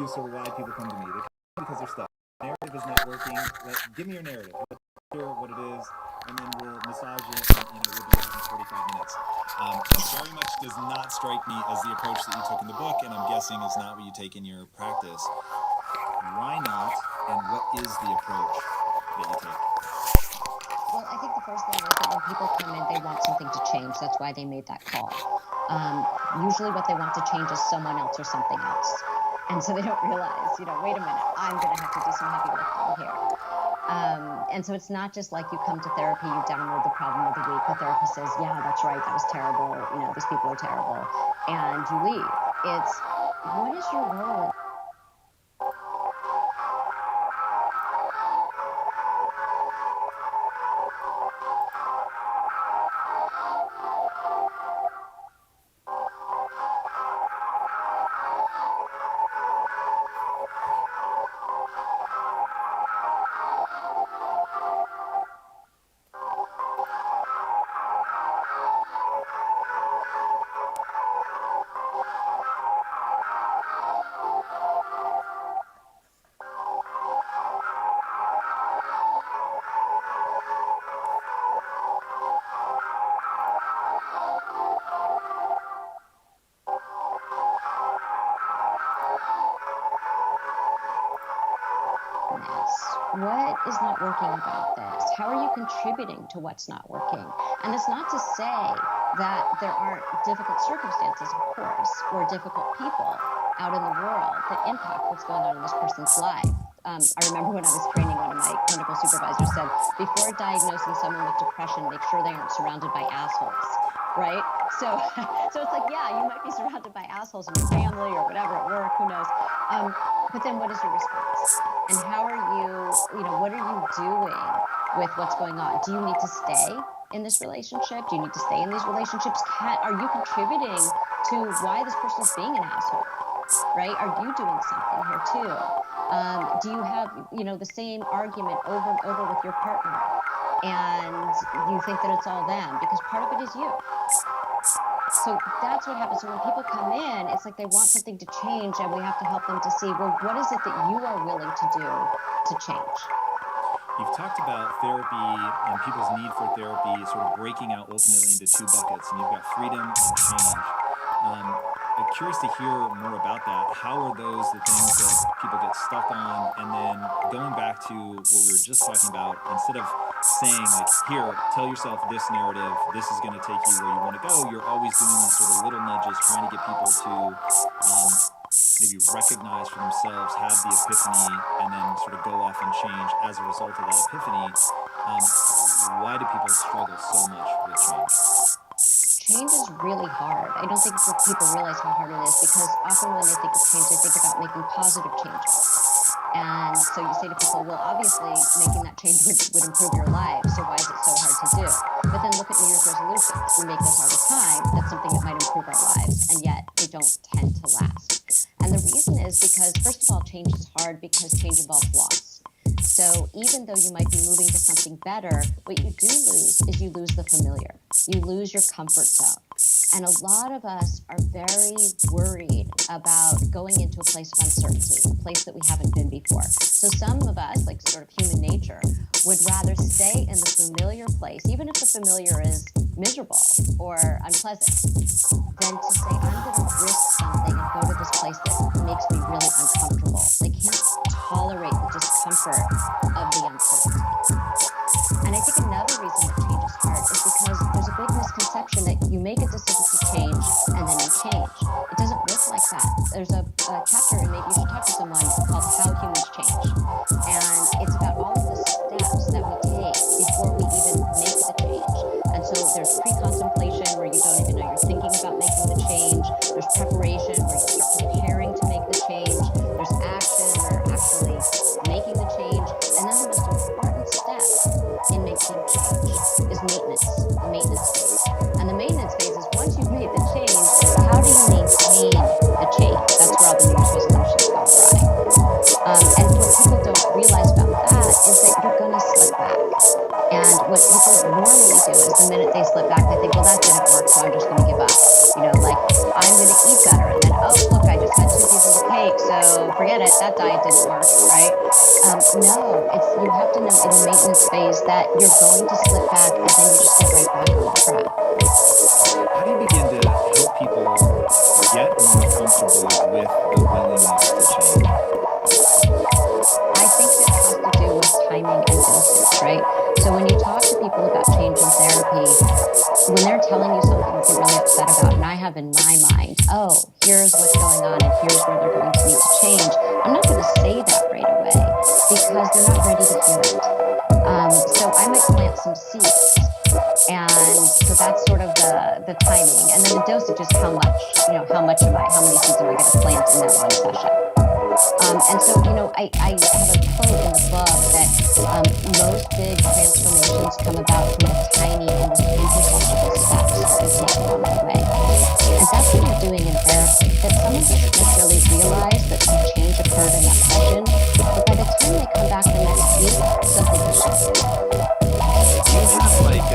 you sort of why people come to me. They come because they're stuck. Narrative is not working. Give me your narrative. Hear what it is, and then we'll massage it, and we'll be out in 45 minutes. Very much does not strike me as the approach that you took in the book, and I'm guessing is not what you take in your practice. Why not, and what is the approach that you take? Well, I think the first thing is that when people come in, they want something to change. That's why they made that call. Usually what they want to change is someone else or something else. And so they don't realize, wait a minute, I'm going to have to do some heavy lifting here. And so it's not just like you come to therapy, you download the problem of the week, the therapist says, yeah, that's right, that was terrible, these people are terrible, and you leave. It's, what is your role? What is not working about this? How are you contributing to what's not working? And it's not to say that there aren't difficult circumstances, of course, or difficult people out in the world that impact what's going on in this person's life. I remember when I was training, one of my clinical supervisors said, before diagnosing someone with depression, make sure they aren't surrounded by assholes, right? So it's like, yeah, you might be surrounded by assholes in your family or whatever at work, who knows? But then what is your response? And how are you, what are you doing with what's going on? Do you need to stay in this relationship? Do you need to stay in these relationships? Are you contributing to why this person's being an asshole, right? Are you doing something here too? Do you have, the same argument over and over with your partner and you think that it's all them? Because part of it is you. So that's what happens. So when people come in, it's like they want something to change, and we have to help them to see, well, what is it that you are willing to do to change? You've talked about therapy and people's need for therapy sort of breaking out ultimately into two buckets, and you've got freedom and change. I'm curious to hear more about that. How are those the things that people get stuck on? And then going back to what we were just talking about, instead of saying like, here, tell yourself this narrative, this is going to take you where you want to go, you're always doing these sort of little nudges, trying to get people to maybe recognize for themselves, have the epiphany, and then sort of go off and change as a result of that epiphany. Why do people struggle so much with change? Change is really hard. I don't think that people realize how hard it is, because often when they think of change, they think about making positive changes. And so you say to people, well, obviously making that change would improve your life, so why is it so hard to do? But then look at New Year's resolutions. We make those all the time. That's something that might improve our lives, and yet they don't tend to last. And the reason is because, first of all, change is hard because change involves loss. So even though you might be moving to something better, what you do lose is you lose the familiar. You lose your comfort zone. And a lot of us are very worried about going into a place of uncertainty, a place that we haven't been before. So some of us, like sort of human nature, would rather stay in the familiar place, even if the familiar is miserable or unpleasant, than to say, I'm going to risk something and go to this place that makes me really uncomfortable. They can't tolerate the discomfort of the uncertainty. And I think another reason that change is hard is because there's a big misconception that you make a decision to change and then you change. It doesn't work like that. There's a chapter, and maybe you should talk to someone, called How Humans Change. And it's about all of the steps that we take before we even make the change. And so there's pre-contemplation, where you don't even know you're thinking about making the change. There's preparation, where you start preparing to make the change. There's action, where you're actually making the change. And then the most important step in making change is maintenance, the maintenance phase. And the maintenance phase is, once you've made the change, how do you maintain the change? That's where all the New Year's resolutions go awry. forget it, that diet didn't work, right? No, it's you have to know in the maintenance phase that you're going to slip back and then you just get right back on the track. How do you begin to help people get more comfortable with the willingness to change? I think this has to do with timing and dosage, right? So when you talk to people about change in therapy, when they're telling you something that they're really upset about, and I have in my mind, oh, here's what's going on and here's where they're going to need to change, I'm not going to say that right away because they're not ready to hear it. So I might plant some seeds. And so that's sort of the timing. And then the dosage is how much, how many seeds am I going to plant in that one session? And so, I have a quote in the book that most big transformations come about from the tiny and the imperceptible steps that we take along the way. And that's what we're doing in therapy, that someone doesn't necessarily realize that some change occurred in that session, but by the time they come back the next week, something has shifted. Do you have like